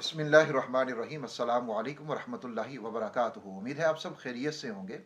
बिस्मिल्लाहिर्रहमानिर्रहीम अस्सलामु अलैकुम वरहमतुल्लाहि वबरकातुहू। उम्मीद है आप सब खैरियत से होंगे।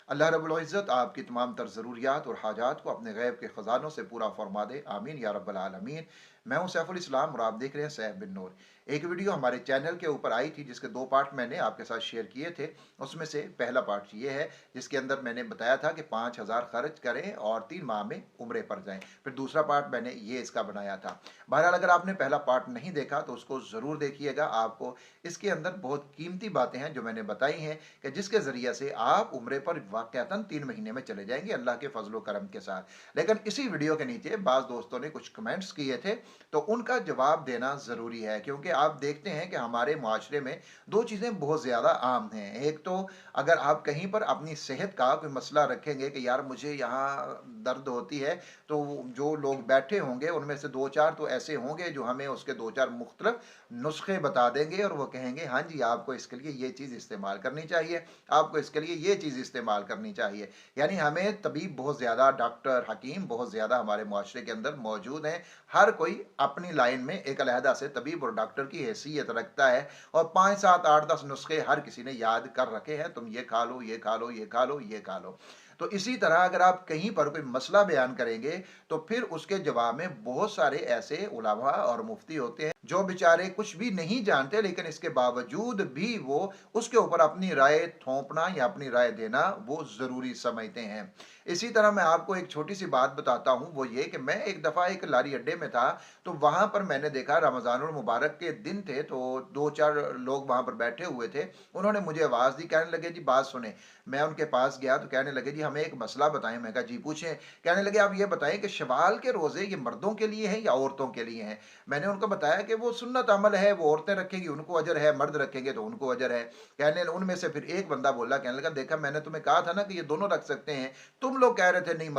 अल्लाह रब्बुल इज़्ज़त आपकी तमाम तर ज़रूरियात और हाजात को अपने गैब के ख़जानों से पूरा फरमा दे, आमीन या रब्बल आलमीन। मैं हूं सैफुल इस्लाम और आप देख रहे हैं सैफ बिन नूर। एक वीडियो हमारे चैनल के ऊपर आई थी जिसके दो पार्ट मैंने आपके साथ शेयर किए थे। उसमें से पहला पार्ट ये है जिसके अंदर मैंने बताया था कि 5,000 खर्च करें और 3 माह में उम्रे पर जाएं। फिर दूसरा पार्ट मैंने ये इसका बनाया था। बहरहाल अगर आपने पहला पार्ट नहीं देखा तो उसको ज़रूर देखिएगा। आपको इसके अंदर बहुत कीमती बातें हैं जो मैंने बताई हैं कि जिसके ज़रिए से आप उम्रे पर वाक़अतन 3 महीने में चले जाएंगे अल्लाह के फजल करम के साथ। लेकिन इसी वीडियो के नीचे बाज़ दोस्तों ने कुछ कमेंट्स किए थे, तो उनका जवाब देना ज़रूरी है क्योंकि आप देखते हैं कि हमारे माशरे में दो चीज़ें बहुत ज़्यादा आम हैं। एक तो अगर आप कहीं पर अपनी सेहत का कोई मसला रखेंगे कि यार मुझे यहाँ दर्द होती है, तो जो लोग बैठे होंगे उनमें से दो चार तो ऐसे होंगे जो हमें उसके दो चार मुख्तलिफ नुस्खे बता देंगे और वो कहेंगे हाँ जी आपको इसके लिए ये चीज़ इस्तेमाल करनी चाहिए, आपको इसके लिए ये चीज़ इस्तेमाल करनी चाहिए। यानी हमें तबीब बहुत ज़्यादा, डॉक्टर हकीम बहुत ज़्यादा हमारे माशरे के अंदर मौजूद हैं। हर कोई अपनी लाइन में एक अलहदा से तबीब और डॉक्टर की हैसियत रखता है और 5 7 8 10 नुस्खे हर किसी ने याद कर रखे हैं, तुम ये खा लो, ये खा लो, ये खा लो, ये खा लो। तो इसी तरह अगर आप कहीं पर कोई मसला बयान करेंगे तो फिर उसके जवाब में बहुत सारे ऐसे उलमा और मुफ्ती होते हैं जो बेचारे कुछ भी नहीं जानते, लेकिन इसके बावजूद भी वो उसके ऊपर अपनी राय थोपना या अपनी राय देना वो ज़रूरी समझते हैं। इसी तरह मैं आपको एक छोटी सी बात बताता हूँ, वो ये कि मैं एक दफ़ा एक लारी अड्डे में था, तो वहाँ पर मैंने देखा रमज़ानुल मुबारक के दिन थे, तो दो चार लोग वहाँ पर बैठे हुए थे। उन्होंने मुझे आवाज़ दी, कहने लगे जी बात सुने। मैं उनके पास गया तो कहने लगे जी हमें एक मसला बताएं। मैं कहा जी पूछें। कहने लगे आप ये बताएं कि शवाल के रोज़े ये मर्दों के लिए हैं या औरतों के लिए हैं। मैंने उनको बताया कि वो सुन्नत अमल है, वो औरतें रखेंगी उनको अजर है, मर्द रखेंगे तो उनको अजर है। कहने उनमें से फिर एक बंदा बोला, कहने लगा देखा मैंने तुम्हें कहा था ना कि ये दोनों रख सकते हैं, तुम लोग कह रहे थे नहीं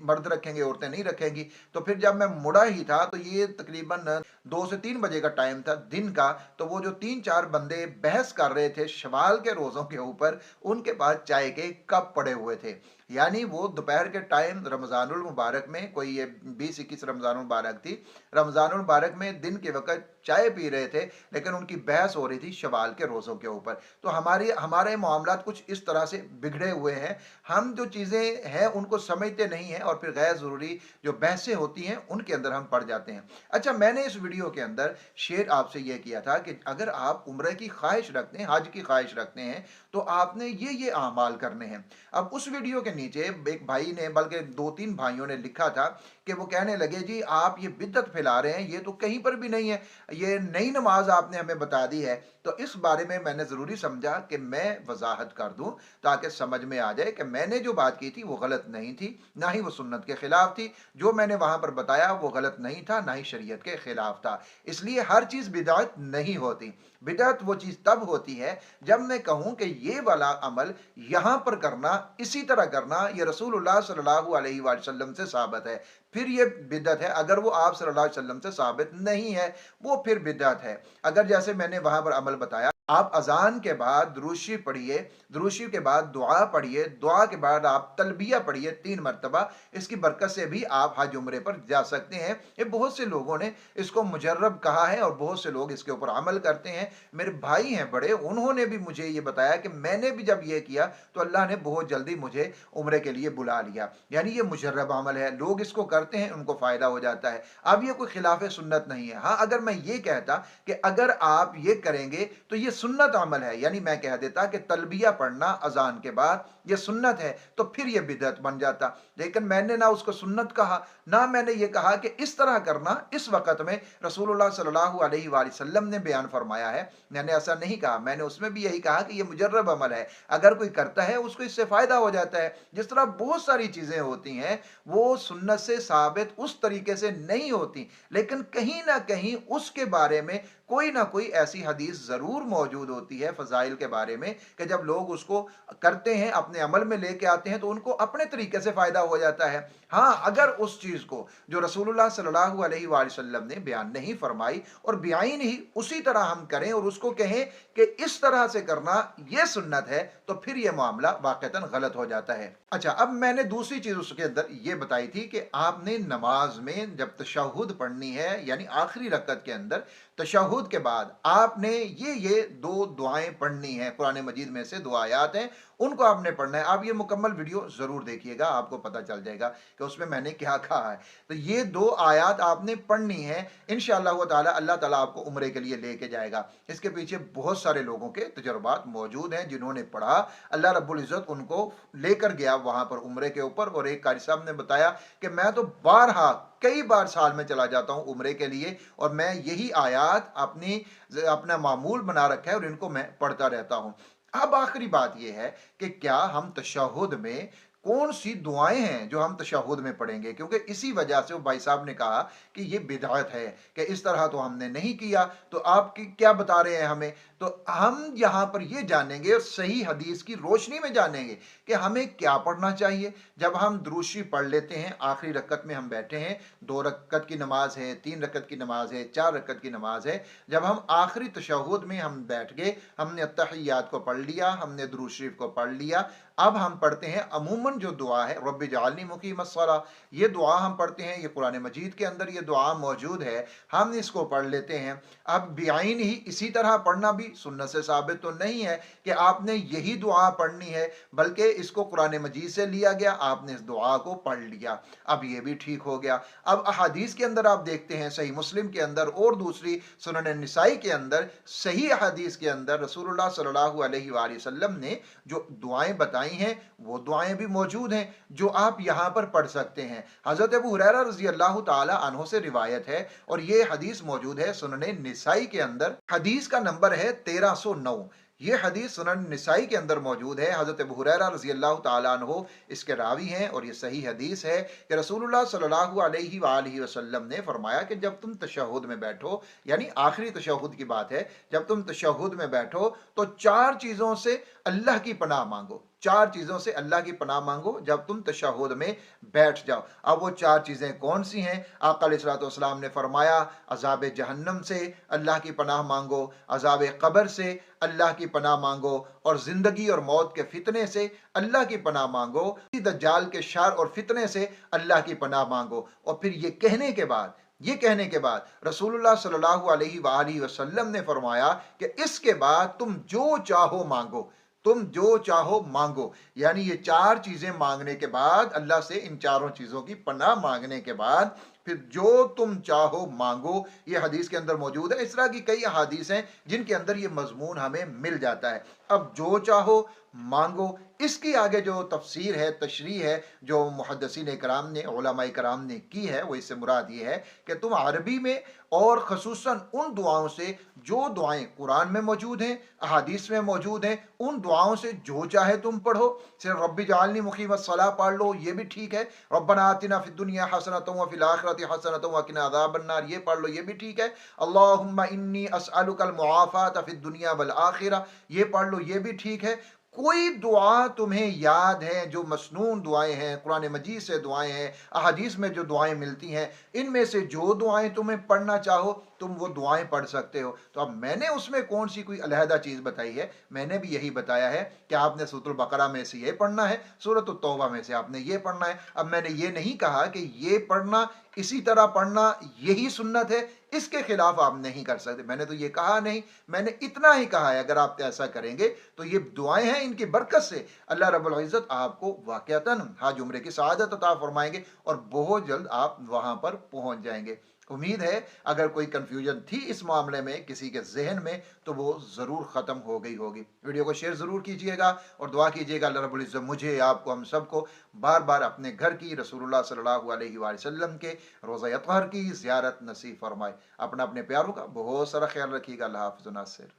मर्द रखेंगे औरतें नहीं रखेंगी। तो फिर जब मैं मुड़ा ही था तो ये तकरीबन 2 से 3 बजे का टाइम था दिन का, तो वो जो 3 4 बंदे बहस कर रहे थे शवाल के रोज़ों के ऊपर, उनके पास चाय के कप पड़े हुए थे। यानी वो दोपहर के टाइम रमज़ानुल मुबारक में, कोई ये 20 21 रमज़ानुल मुबारक थी, रमज़ानुल मुबारक में दिन के वक्त चाय पी रहे थे, लेकिन उनकी बहस हो रही थी शवाल के रोज़ों के ऊपर। तो हमारे मामलात कुछ इस तरह से बिगड़े हुए हैं। हम जो चीज़ें हैं उनको समझते नहीं हैं और फिर गैर ज़रूरी जो बहसें होती हैं उनके अंदर हम पड़ जाते हैं। अच्छा, मैंने इस वीडियो के अंदर शेयर आपसे यह किया था कि अगर आप उम्र की ख्वाहिश रखते हैं, हज की ख्वाहिश रखते हैं, तो आपने ये आमाल करने हैं। अब उस वीडियो के नीचे एक भाई ने, बल्कि 2 3 भाइयों ने लिखा था कि वो कहने लगे जी आप ये बिद्दत फैला रहे हैं, ये तो कहीं पर भी नहीं है, ये नई नमाज आपने हमें बता दी है। तो इस बारे में मैंने ज़रूरी समझा कि मैं वजाहत कर दूं ताकि समझ में आ जाए कि मैंने जो बात की थी वो गलत नहीं थी, ना ही वो सुन्नत के खिलाफ थी। जो मैंने वहां पर बताया वो गलत नहीं था, ना ही शरीयत के खिलाफ था। इसलिए हर चीज़ बिदात नहीं होती। बिदात वो चीज़ तब होती है जब मैं कहूं कि ये वाला अमल यहां पर करना, इसी तरह करना, ये रसूलुल्लाह सल्लल्लाहु अलैहि वसल्लम से साबित है, फिर ये बिदअत है। अगर वो आप सल्लल्लाहु अलैहि वसल्लम से साबित नहीं है वो फिर बिदअत है। अगर जैसे मैंने वहां पर अमल बताया, आप अजान के बाद दुरूशी पढ़िए, दुरूशी के बाद दुआ पढ़िए, दुआ के बाद आप तलबिया पढ़िए 3 मरतबा, इसकी बरकत से भी आप हज उम्रे पर जा सकते हैं। ये बहुत से लोगों ने इसको मुजर्रब कहा है और बहुत से लोग इसके ऊपर अमल करते हैं। मेरे भाई हैं बड़े, उन्होंने भी मुझे ये बताया कि मैंने भी जब ये किया तो अल्लाह ने बहुत जल्दी मुझे उम्रे के लिए बुला लिया। यानी ये मुजर्रब अमल है, लोग इसको करते हैं, उनको फ़ायदा हो जाता है। अब ये कोई खिलाफ सुन्नत नहीं है। हाँ, अगर मैं ये कहता कि अगर आप ये करेंगे तो ये सुन्नत अमल है, यानी मैं कह देता कि तलबिया पढ़ना अजान के बाद ये सुन्नत है, तो फिर ये बिदअत बन जाता। लेकिन मैंने ना उसको सुन्नत कहा, ना मैंने ये कहा कि इस तरह करना इस वक़्त में रसूलुल्लाह सल्लल्लाहु अलैहि वसल्लम ने बयान फरमाया है। मैंने ऐसा नहीं कहा, मैंने उसमें भी यही कहा कि ये मुजर्रब अमल है, अगर कोई करता है उसको इससे फ़ायदा हो जाता है। जिस तरह बहुत सारी चीज़ें होती हैं वो सुन्नत से साबित उस तरीके से नहीं होती, लेकिन कहीं ना कहीं उसके बारे में कोई ना कोई ऐसी हदीस ज़रूर मौजूद होती है फ़ज़ाइल के बारे में कि जब लोग उसको करते हैं, अपने अमल में लेके आते हैं, तो उनको अपने तरीके से फ़ायदा हो जाता है। हाँ, अगर उस चीज़ को जो रसूलुल्लाह सल्लल्लाहु अलैहि वसल्लम ने बयान नहीं फरमाई और बयान ही उसी तरह हम करें और उसको कहें कि इस तरह से करना यह सुन्नत है, तो फिर यह मामला वाक़तन गलत हो जाता है। अच्छा, अब मैंने दूसरी चीज़ उसके अंदर ये बताई थी कि आपने नमाज में जब तशहुद पढ़नी है, यानी आखिरी रकत के अंदर तशहुद के बाद आपने ये दो दुआएं पढ़नी है। कुरान मजीद में से दो आयात हैं, उनको आपने पढ़ना है। आप ये मुकम्मल वीडियो ज़रूर देखिएगा, आपको पता चल जाएगा कि उसमें मैंने क्या कहा है। तो ये दो आयात आपने पढ़नी है, इंशाअल्लाह ताला अल्लाह ताला आपको उम्रे के लिए लेके जाएगा। इसके पीछे बहुत सारे लोगों के तजुर्बात मौजूद हैं जिन्होंने पढ़ा, अल्लाह रब्बुल इज़्ज़त उनको लेकर गया वहाँ पर उम्रे के ऊपर। और एक कारी साहब ने बताया कि मैं तो बारहा कई बार साल में चला जाता हूँ उम्रे के लिए, और मैं यही आयात अपना मामूल बना रखा है और इनको मैं पढ़ता रहता हूँ। अब आखिरी बात यह है कि क्या हम तशहुद में कौन सी दुआएं हैं जो हम तशहुद में पढ़ेंगे, क्योंकि इसी वजह से वो भाई साहब ने कहा कि ये बिदअत है, कि इस तरह तो हमने नहीं किया, तो आप क्या बता रहे हैं हमें। तो हम यहाँ पर ये जानेंगे और सही हदीस की रोशनी में जानेंगे कि हमें क्या पढ़ना चाहिए। जब हम दुरूद शरीफ पढ़ लेते हैं, आखिरी रकत में हम बैठे हैं, 2 रकत की नमाज है, 3 रकत की नमाज है, 4 रकत की नमाज है, जब हम आखिरी तशहुद में हम बैठ गए, हमने अत्तहियात को पढ़ लिया, हमने दुरूद शरीफ को पढ़ लिया, अब हम पढ़ते हैं अमूमन जो दुआ है रब्बि जअलनी मुकीमस्सला, ये दुआ हम पढ़ते हैं, ये कुरान मजीद के अंदर ये दुआ मौजूद है, हम इसको पढ़ लेते हैं। अब बिआइन ही इसी तरह पढ़ना भी सुन्नत से साबित तो नहीं है कि आपने यही दुआ पढ़नी है, बल्कि इसको कुरान मजीद से लिया गया, आपने इस दुआ को पढ़ लिया, अब ये भी ठीक हो गया। अब अहादीस के अंदर आप देखते हैं, सही मुस्लिम के अंदर और दूसरी सुनन निसाई के अंदर, सही अहादीस के अंदर रसूलुल्लाह सल्लल्लाहु अलैहि वसल्लम ने जो दुआएं बताई हैं वो दुआएं भी मौजूद हैं जो आप यहां पर पढ़ सकते हैं। हजरत अबू हुरैरा रज़ी अल्लाह ताला अन्हु से रिवायत है, और ये हदीस मौजूद है सुनन निसाई के अंदर, हदीस का नंबर है 1309। ये हदीस सुनन निसाई के अंदर मौजूद है। हजरत अबू हुरैरा रज़ी अल्लाह ताला अन्हु इसके रावी हैं, और ये सही हदीस है कि रसूलुल्लाह सल्लल्लाहु अलैहि वसल्लम ने फरमाया कि जब तुम तशहुद में बैठो, यानी आखिरी तशहुद की बात है, जब तुम तशहुद में बैठो तो 4 चीज़ों से अल्लाह की पनाह मांगो, 4 चीज़ों से अल्लाह की पनाह मांगो जब तुम तशहुद में बैठ जाओ। अब वो 4 चीज़ें कौन सी हैं? आका अलैहिस्सलातु वस्सलाम ने फरमाया, अज़ाब जहन्नम से अल्लाह की पनाह मांगो, अज़ाब क़ब्र से अल्लाह की पनाह मांगो, और ज़िंदगी और मौत के फितने से अल्लाह की पनाह मांगो, दज्जाल के शर और फितने से अल्लाह की पनाह मांगो। और फिर ये कहने के बाद रसूलुल्लाह सल्लल्लाहु अलैहि वसल्लम ने फरमाया कि इसके बाद तुम जो चाहो मांगो, तुम जो चाहो मांगो। यानी ये 4 चीजें मांगने के बाद, अल्लाह से इन चारों चीजों की पनाह मांगने के बाद फिर जो तुम चाहो मांगो। ये हदीस के अंदर मौजूद है। इस तरह की कई हदीस हैं जिनके अंदर ये मजमून हमें मिल जाता है। अब जो चाहो मांगो, इसकी आगे जो तफसीर है, तशरीह है, जो मुहद्दिसीन इकराम ने, उलमा इकराम ने की है, वो इससे मुराद ये है कि तुम अरबी में और खसूसन उन दुआओं से जो दुआएं कुरान में मौजूद हैं, अहादीस में मौजूद हैं, उन दुआओं से जो चाहे तुम पढ़ो। सिर्फ रब्बी जअलनी मुकीमस्सलाह पढ़ लो, ये भी ठीक है। रब्बना आतिना फिद दुनिया हसनतन व फिल आखिरति हसनतन व क़िना अज़ाबन्नार, ये पढ़ लो, ये भी ठीक है। अल्लाहुम्मा इन्नी अस्अलुकल मुआफ़ात फिद दुनिया वल आखिरा, ये पढ़ लो, ये भी ठीक है। कोई दुआ तुम्हें याद है जो मसनून दुआएं हैं, कुरान मजीद से दुआएं हैं, अहादीस में जो दुआएं मिलती हैं, इनमें से जो दुआएं तुम्हें पढ़ना चाहो तुम वो दुआएं पढ़ सकते हो। तो अब मैंने उसमें कौन सी कोई अलहदा चीज़ बताई है? मैंने भी यही बताया है कि आपने सूरतुल बकरा में से ये पढ़ना है, सूरतुत तौबा में से आपने ये पढ़ना है। अब मैंने ये नहीं कहा कि ये पढ़ना, इसी तरह पढ़ना यही सुन्नत है, इसके खिलाफ आप नहीं कर सकते। मैंने तो ये कहा नहीं, मैंने इतना ही कहा है अगर आप ऐसा करेंगे तो ये दुआएं हैं, इनकी बरकत से अल्लाह रब्बुल इज़्ज़त आपको वाक़अतन हज उम्रे की सआदत अता फरमाएंगे और बहुत जल्द आप वहां पर पहुंच जाएंगे। उम्मीद है अगर कोई कंफ्यूजन थी इस मामले में किसी के जहन में तो वो ज़रूर ख़त्म हो गई होगी। वीडियो को शेयर ज़रूर कीजिएगा और दुआ कीजिएगा अल्लाह रब्बुल इज़्ज़त मुझे, आपको, हम सबको बार बार अपने घर की रसूलुल्लाह सल्लल्लाहु अलैहि वसल्लम के रोज़ा अतहर की ज़ियारत नसीब फरमाए। अपना अपने प्यारों का बहुत सारा ख्याल रखिएगा। अल्लाह हाफ़िज़ नासिर।